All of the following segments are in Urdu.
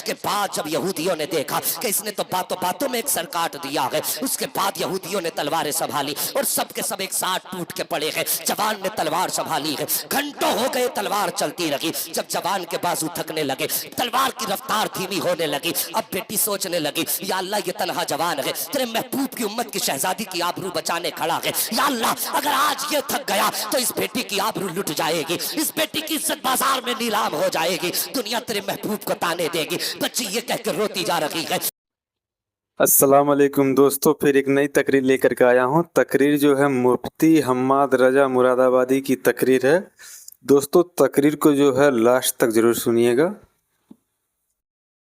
کے بعد جب یہودیوں نے دیکھا کہ اس نے تو باتوں باتوں میں ایک سر کاٹ دیا ہے، اس کے بعد یہودیوں نے تلواریں سنبھالی اور سب کے سب ایک ساتھ ٹوٹ کے پڑے ہیں۔ جوان نے تلوار سنبھالی ہے، گھنٹوں ہو گئے تلوار چلتی رہی۔ جب جوان کے بازو تھکنے لگے، تلوار کی رفتار دھیمی ہونے لگی، اب بیٹی سوچنے لگی یا اللہ یہ تنہا جوان ہے، تیرے محبوب کی امت کی شہزادی کی آبرو بچانے کھڑا ہے، یا اللہ اگر آج یہ تھک گیا تو اس بیٹی کی آبرو لٹ جائے گی، اس بیٹی کی عزت بازار میں نیلام ہو جائے گی، دنیا تیرے محبوب کو تانے دے گی۔ بچی یہ کہہ کے روتی جا رہی ہے۔ السلام علیکم دوستو، پھر ایک نئی تقریر لے کر کے آیا ہوں۔ تقریر جو ہے مفتی حماد رضا مراد آبادی کی تقریر ہے۔ دوستو تقریر کو جو ہے لاسٹ تک ضرور سنیے گا۔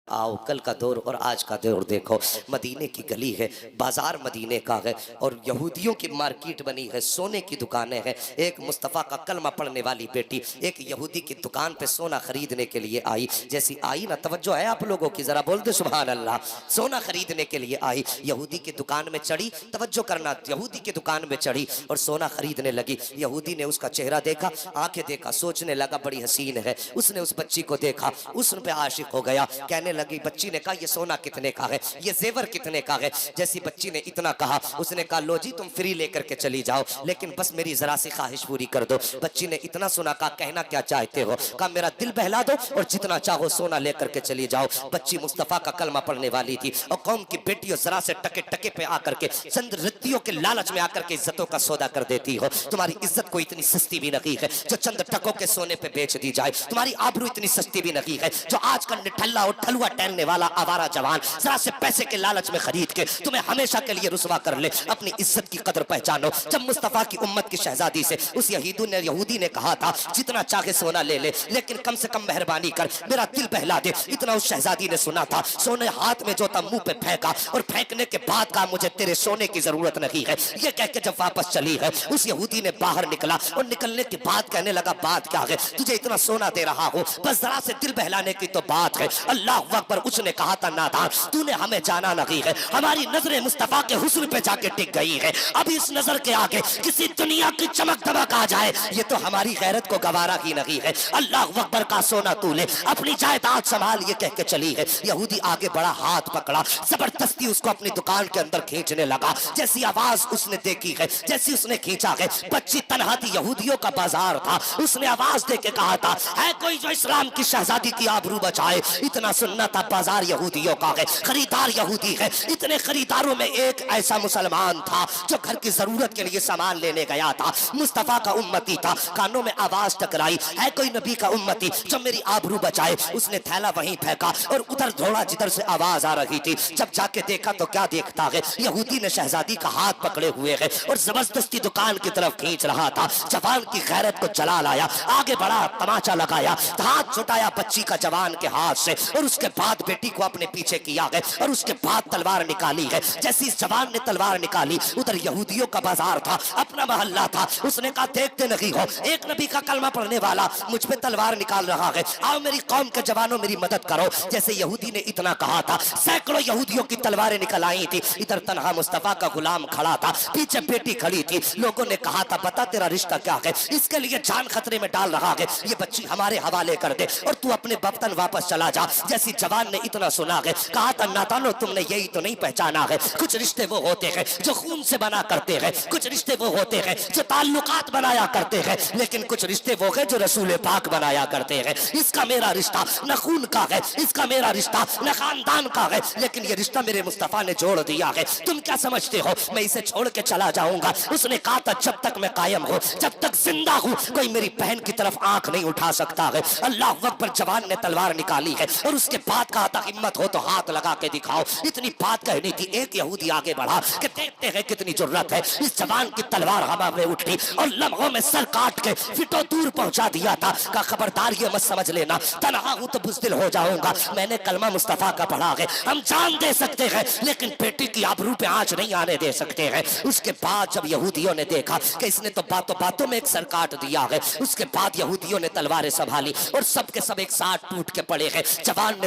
آؤ کل کا دور اور آج کا دور دیکھو، مدینے کی گلی ہے، بازار مدینے کا ہے اور یہودیوں کی مارکیٹ بنی ہے، سونے کی دکانیں ہیں۔ ایک مصطفیٰ کا کلمہ پڑھنے والی بیٹی ایک یہودی کی دکان پہ سونا خریدنے کے لیے آئی، جیسی آئی نا، توجہ ہے آپ لوگوں کی، ذرا بول دے سبحان اللہ۔ سونا خریدنے کے لیے آئی، یہودی کی دکان میں چڑھی، توجہ کرنا، یہودی کی دکان میں چڑھی اور سونا خریدنے لگی۔ یہودی نے اس کا چہرہ دیکھا، آنکھیں دیکھا، سوچنے لگا بڑی حسین ہے۔ اس نے اس بچی کو دیکھا، اس پہ عاشق ہو گیا، کہنے لگی، بچی نے کہا یہ سونا کتنے کا ہے، یہ زیور کتنے کا ہے؟ جیسی بچی نے اتنا کہا، اس نے کہا لو جی تم فری لے کر کے چلی جاؤ، لیکن بس میری ذرا سی خواہش پوری کر دو۔ بچی نے اتنا سنا، کہا کہنا کیا چاہتے ہو؟ کہا میرا دل بہلا دو اور جتنا چاہو سونا لے کر کے چلی جاؤ۔ بچی مصطفیٰ کا کلمہ پڑھنے والی تھی اور قوم کی بیٹیوں ذرا سے ٹکے ٹکے پہ آ کر کے، چند رتیوں کے لالچ میں آ کر کے عزتوں کا سودا کر دیتی ہو۔ تمہاری عزت کو اتنی سستی بھی نہیں ہے جو چند ٹکوں کے سونے پہ بیچ دی جائے، تمہاری آبرو اتنی سستی بھی نہیں ہے جو آج کل نٹھلا اور ٹھلوا ٹہلنے والا آوارہ جوان ذرا سے پیسے کے لالچ میں خرید کے تمہیں ہمیشہ کے لیے رسوا کر لے۔ اپنی عزت کی قدر پہچانو۔ جب مصطفیٰ کی امت کی شہزادی سے اس یہودی نے کہا تھا جتنا چاہے سونا لے لے، لیکن کم سے کم مہربانی کر میرا دل بہلا دے، اتنا اس شہزادی نے سنا تھا، سونے ہاتھ میں جو تھا منہ پہ پھینکا اور پھینکنے کے بعد کہا مجھے تیرے سونے کی ضرورت نہیں ہے۔ یہ کہہ کے جب واپس چلی ہے، اس یہودی نے باہر نکلا اور نکلنے کے بعد کہنے لگا بات کیا ہے؟ تجھے اتنا سونا دے رہا ہوں، بس ذرا سے دل بہلانے کی تو بات ہے۔ اللہ اکبر۔ اس نے کہا تھا نادان تو نے ہمیں جانا نہیں ہے، ہماری نظریں مصطفیٰ کے حسن پہ جا کے ٹک گئی ہے، اب اس نظر کے آگے کسی دنیا کی چمک دمک آ جائے یہ تو ہماری غیرت کو گوارا ہی نہیں ہے۔ اللہ اکبر کا سونا تو لے، اپنی جائیداد سنبھال، یہ کہہ کے چلی ہے۔ یہودی آگے بڑا، ہاتھ پکڑا، زبردستی اس کو اپنی دکان کے اندر کھینچنے لگا۔ جیسی آواز اس نے دیکھی ہے، جیسی اس نے کھینچا ہے، بچی تنہا تھی، یہودیوں کا بازار تھا، اس نے آواز دے کے کہا تھا ہے کوئی جو اسلام کی شہزادی کی آبرو بچائے؟ اتنا سننا تھا بازار یہودیوں کا ہے، خریدار یہودی ہے، اتنے خریداروں میں ایک ایسا مسلمان تھا جو گھر کی ضرورت کے لیے سامان لینے گیا تھا، مصطفیٰ کا امتی تھا۔ کانوں میں آواز ٹکرائی، ہے کوئی نبی کا امتی جو میری آبرو بچائے؟ اس نے تھیلا وہیں پھینکا اور ادھر دوڑا جدھر سے آواز آ رہی تھی۔ جب جا کے دیکھا تو کیا دیکھتا ہے، یہودی نے شہزادی کا ہاتھ پکڑے ہوئے ہے اور زبردستی دکان کی طرف کھینچ رہا تھا۔ جوان کی غیرت کو جلا لایا، آگے بڑھا، تماچا لگایا، ہاتھ چھٹایا بچی کا جوان کے ہاتھ سے اور اس کے بعد بیٹی کو اپنے پیچھے کیا ہے اور اس کے بعد تلوار نکالی ہے۔ جیسی اس جوان نے تلوار نکالی، ادھر یہودیوں کا بازار تھا، اپنا محلہ تھا، اس نے کہا دیکھتے نہیں ہو ایک نبی کا کلمہ پڑھنے والا مجھ پہ تلوار نکال رہا ہے، آؤ میری قوم کے جوانوں میری مدد کرو۔ جیسے یہودی نے اتنا کہا تھا، سینکڑوں یہودیوں کی تلواریں نکل آئی تھی، ادھر تنہا مصطفیٰ کا غلام کھڑا تھا، پیچھے بیٹی کھڑی تھی۔ لوگوں نے کہا تھا بتا تیرا رشتہ کیا ہے، اس کے لیے جان خطرے میں ڈال رہا ہے، یہ بچی ہمارے حوالے کر دے اور تو اپنے وطن واپس چلا جا۔ جیسی جوان نے اتنا سنا ہے، کہا تھا نادانو تم نے یہی تو نہیں پہچانا ہے، کچھ رشتے وہ ہوتے ہیں جو خون سے بنا کرتے ہیں، کچھ رشتے وہ ہوتے ہیں جو تعلقات بنایا کرتے ہیں، لیکن کچھ رشتے وہ ہیں جو رسول پاک بنایا کرتے ہیں۔ اس کا میرا رشتہ نہ خون کا ہے، اس کا میرا رشتہ نہ خاندان کا ہے، لیکن یہ رشتہ میرے مصطفیٰ نے جوڑ دیا ہے۔ تم کیا سمجھتے ہو میں اسے چھوڑ کے چلا جاؤں گا؟ اس نے کہا تھا جب تک میں قائم ہوں، جب تک زندہ ہوں، کوئی میری بہن کی طرف آنکھ نہیں اٹھا سکتا ہے۔ اللہ اکبر۔ جوان نے تلوار نکالی ہے اور اس کے بعد کہا تھا ہمت ہو تو ہاتھ لگا کے دکھاؤ۔ اتنی بات کہنی تھی، ایک یہودی آگے بڑھا کہ دیکھتے ہیں کتنی جرت ہے۔ اس جوان کی تلوار ہوا میں اٹھی اور لمحوں میں سر کاٹ کے فٹو دور پہنچا دیا تھا۔ کہا خبردار یہ مت سمجھ لینا تنہا ہوں تو بزدل ہو جاؤں گا، میں نے کلمہ مصطفیٰ کا پڑھا ہے، ہم جان دے سکتے ہیں لیکن بیٹی کی آبرو پہ آنچ نہیں آنے دے سکتے ہیں۔ اس کے بعد جب یہودیوں نے دیکھا کہ اس نے تو باتوں باتوں میں ایک سر کاٹ دیا ہے، اس کے بعد یہودیوں نے تلواریں سنبھالی اور سب کے سب ایک ساتھ ٹوٹ کے پڑے ہیں۔ جوان نے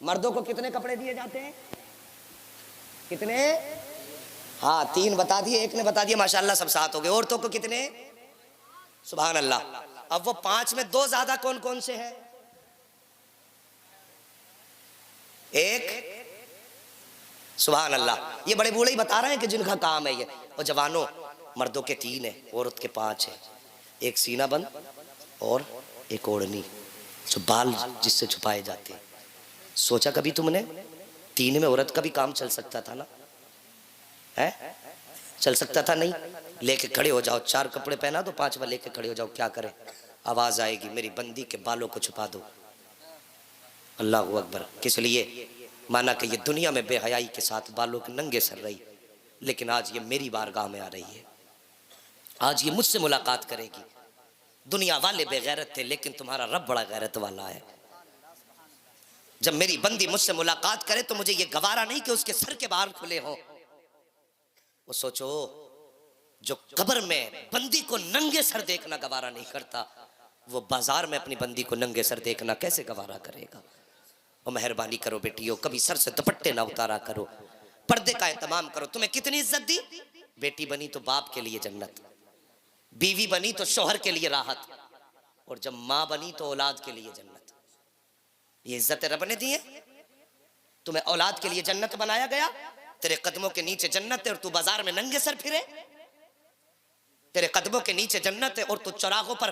مردوں کو کتنے کپڑے دیے جاتے ہیں؟ کتنے؟ ہاں 3 بتا دیے، ایک نے بتا دیا، ماشاءاللہ سب 7 ہو گئے۔ عورتوں کو کتنے؟ سبحان اللہ۔ اب وہ 5 میں 2 زیادہ کون کون سے ہیں؟ ایک، سبحان اللہ۔ یہ بڑے بوڑھے ہی بتا رہے ہیں کہ جن کا کام ہے یہ۔ اور جوانوں، مردوں کے 3 ہیں، عورت کے 5 ہیں۔ ایک سینہ بند اور ایک اوڑھنی، جو بال جس سے چھپائے جاتے ہیں۔ سوچا کبھی تم نے 3 میں عورت کا بھی کام چل سکتا تھا نا؟ ہے چل سکتا تھا؟ نہیں۔ لے کے کھڑے ہو جاؤ، 4 کپڑے پہنا دو، 5واں لے کے کھڑے ہو جاؤ، کیا کریں؟ آواز آئے گی میری بندی کے بالوں کو چھپا دو۔ اللہ اکبر۔ کس لیے؟ مانا کہ یہ دنیا میں بے حیائی کے ساتھ بالوں کے ننگے سر رہی، لیکن آج یہ میری بارگاہ میں آ رہی ہے، آج یہ مجھ سے ملاقات کرے گی۔ دنیا والے بے غیرت تھے، لیکن تمہارا رب بڑا غیرت والا ہے۔ جب میری بندی مجھ سے ملاقات کرے تو مجھے یہ گوارا نہیں کہ اس کے سر کے باہر کھلے ہوں۔ وہ سوچو، جو قبر میں بندی کو ننگے سر دیکھنا گوارا نہیں کرتا، وہ بازار میں اپنی بندی کو ننگے سر دیکھنا کیسے گوارا کرے گا؟ اور مہربانی کرو بیٹیوں، کبھی سر سے دوپٹے نہ اتارا کرو، پردے کا اہتمام کرو۔ تمہیں کتنی عزت دی؟ بیٹی بنی تو باپ کے لیے جنت، بیوی بنی تو شوہر کے لیے راحت، اور جب ماں بنی تو اولاد کے لیے جنت۔ یہ عزت رب نے دی ہے۔ تمہیں اولاد کے لیے جنت بنایا گیا، تیرے قدموں کے نیچے جنت ہے اور تو بازار میں ننگے سر پھرے۔ تیرے قدموں کے نیچے جنت ہے اور تو چراغوں پر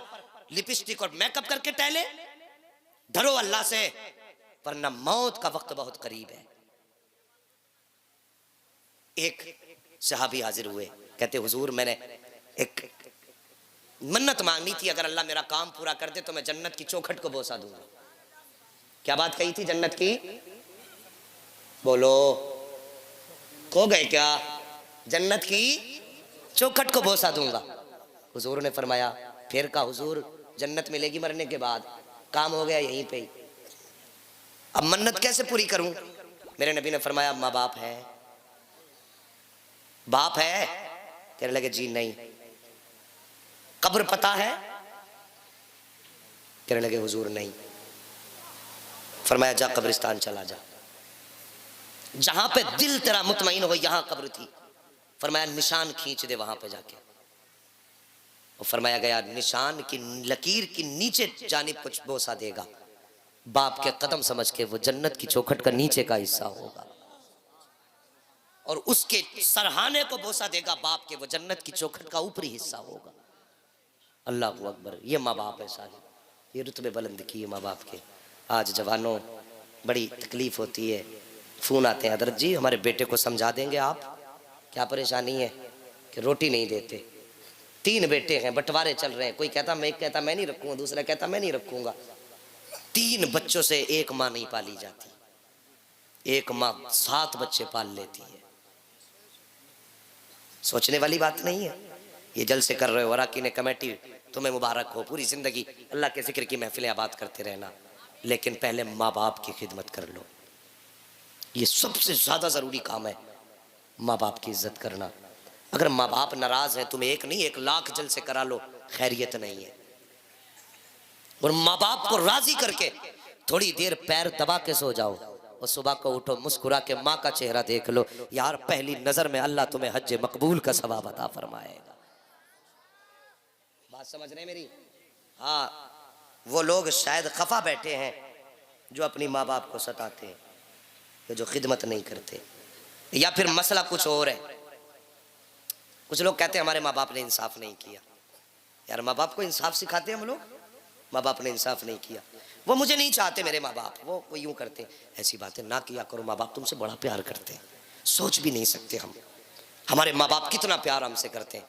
لپسٹک اور میک اپ کر کے ٹہلے۔ ڈرو اللہ سے، ورنہ موت کا وقت بہت قریب ہے۔ ایک صحابی حاضر ہوئے، کہتے حضور میں نے ایک منت مانگنی تھی، اگر اللہ میرا کام پورا کر دے تو میں جنت کی چوکھٹ کو بوسہ دوں گا۔ کیا بات کہی تھی جنت کی؟ بولو، کھو گئے کیا؟ جنت کی چوکھٹ کو بوسہ دوں گا۔ حضور نے فرمایا، پھر کہا حضور جنت ملے گی مرنے کے بعد، کام ہو گیا یہیں پہ ہی، اب منت کیسے پوری کروں؟ میرے نبی نے فرمایا، ماں باپ ہے؟ باپ ہے؟ کہنے لگے جی نہیں۔ قبر پتہ ہے؟ کہنے لگے حضور نہیں۔ فرمایا جا قبرستان چلا جا، جہاں پہ دل تیرا مطمئن ہو یہاں قبر تھی۔ فرمایا نشان کھینچ دے وہاں پہ جا کے۔ اور فرمایا گیا نشان کی لکیر کی نیچے جانب کچھ بوسہ دے گا، باپ کے قدم سمجھ کے، وہ جنت کی چوکھٹ کا نیچے کا حصہ ہوگا، اور اس کے سرہانے کو بوسہ دے گا باپ کے، وہ جنت کی چوکھٹ کا اوپری حصہ ہوگا۔ اللہ اکبر۔ یہ ماں باپ ہے صاحب، یہ رتبے بلند کیے ماں باپ کے۔ آج جوانوں بڑی تکلیف ہوتی ہے، فون آتے ہیں حضرت جی ہمارے بیٹے کو سمجھا دیں گے آپ، کیا پریشانی ہے؟ کہ روٹی نہیں دیتے، 3 بیٹے ہیں، بٹوارے چل رہے ہیں، کوئی کہتا میں نہیں رکھوں گا، دوسرا کہتا میں نہیں رکھوں گا۔ 3 بچوں سے ایک ماں نہیں پالی جاتی، ایک ماں 7 بچے پال لیتی ہے۔ سوچنے والی بات نہیں ہے؟ یہ جلسے کر رہے ہو، اراکین کمیٹی تمہیں مبارک ہو، پوری زندگی اللہ کے ذکر کی محفلیں آباد کرتے رہنا، لیکن پہلے ماں باپ کی خدمت کر لو۔ یہ سب سے زیادہ ضروری کام ہے، ماں باپ کی عزت کرنا۔ اگر ماں باپ ناراض ہیں، تمہیں 1 نہیں 1,00,000 جلسے کرا لو، خیریت نہیں ہے۔ اور ماں باپ کو راضی کر کے تھوڑی دیر پیر دبا کے سو جاؤ، اور صبح کو اٹھو مسکرا کے ماں کا چہرہ دیکھ لو، یار پہلی نظر میں اللہ تمہیں حج مقبول کا ثواب عطا فرمائے گا۔ بات سمجھ رہے ہیں میری؟ ہاں، وہ لوگ شاید خفا بیٹھے ہیں جو اپنی ماں باپ کو ستاتے ہیں، جو خدمت نہیں کرتے، یا پھر مسئلہ کچھ اور ہے۔ کچھ لوگ کہتے ہیں ہمارے ماں باپ نے انصاف نہیں کیا۔ یار ماں باپ کو انصاف سکھاتے ہیں ہم لوگ؟ ماں باپ نے انصاف نہیں کیا، وہ مجھے نہیں چاہتے میرے ماں باپ، وہ یوں کرتے ہیں۔ ایسی باتیں نہ کیا کرو، ماں باپ تم سے بڑا پیار کرتے ہیں، سوچ بھی نہیں سکتے ہم ہمارے ماں باپ کتنا پیار ہم سے کرتے ہیں۔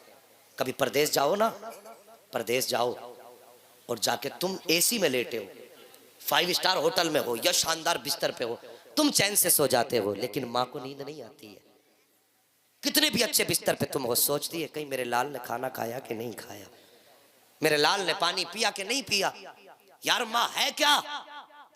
کبھی پردیس جاؤ نا، پردیس جاؤ اور جا کے تم اے سی میں لیٹے ہو، 5 اسٹار ہوٹل میں ہو یا شاندار بستر پہ ہو، تم چین سے سو جاتے ہو، لیکن ماں کو نیند نہیں آتی ہے۔ کتنے بھی اچھے بستر پہ تم ہو، سوچتی ہے کہیں میرے لال نے کھانا کھایا کہ نہیں کھایا، میرے لال نے پانی پیا کہ نہیں پیا۔ یار ماں ہے کیا؟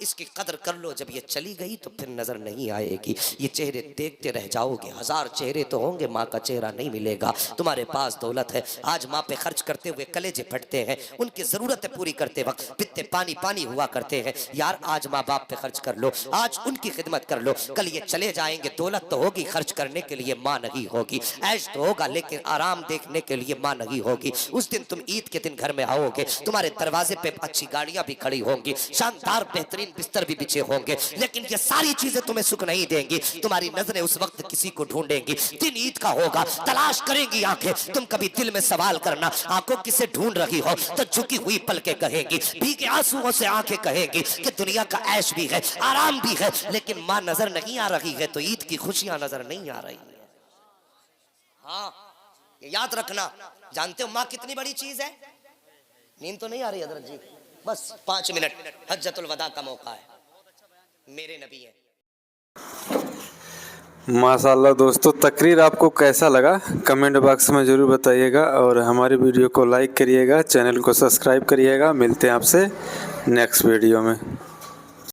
اس کی قدر کر لو، جب یہ چلی گئی تو پھر نظر نہیں آئے گی، یہ چہرے دیکھتے رہ جاؤ گے، ہزار چہرے تو ہوں گے، ماں کا چہرہ نہیں ملے گا۔ تمہارے پاس دولت ہے، آج ماں پہ خرچ کرتے ہوئے کلیجے پھٹتے ہیں، ان کی ضرورتیں پوری کرتے وقت پتے پانی پانی ہوا کرتے ہیں۔ یار آج ماں باپ پہ خرچ کر لو، آج ان کی خدمت کر لو، کل یہ چلے جائیں گے، دولت تو ہوگی، خرچ کرنے کے لیے ماں نہیں ہوگی، عیش تو ہوگا لیکن آرام دیکھنے کے لیے ماں نہیں ہوگی۔ اس دن تم عید کے دن گھر میں آؤ گے، تمہارے دروازے پہ اچھی گاڑیاں بھی کھڑی ہوں گی، شاندار بہترین بستر بھی بچھے ہوں گے، لیکن یہ ساری چیزیں تمہیں سکھ نہیں دیں گی۔ تمہاری نظریں اس وقت کسی کو ڈھونڈیں گی، دن عید کا ہوگا، تلاش کریں گی آنکھیں۔ تم کبھی دل میں سوال کرنا، آنکھوں کسے ڈھونڈ رہی ہو، تو جھکی ہوئی پلکیں کہیں گی، بھیگے آنسوؤں سے آنکھیں کہیں گی کہ دنیا کا عیش بھی ہے، آرام بھی ہے، لیکن ماں نظر نہیں آ رہی ہے، تو عید کی خوشیاں نظر نہیں آ رہی ہیں۔ ہاں یہ یاد رکھنا۔ جانتے ہو ماں کتنی بڑی چیز ہے؟ نیند تو نہیں آ رہی حضرت جی؟ بس 5 منٹ، حجۃ الوداع کا موقع ہے، میرے نبی ہیں۔ ماشاءاللہ دوستو، تقریر آپ کو کیسا لگا کمنٹ باکس میں ضرور بتائیے گا، اور ہماری ویڈیو کو لائک کریے گا، چینل کو سبسکرائب کریے گا۔ ملتے ہیں آپ سے نیکسٹ ویڈیو میں۔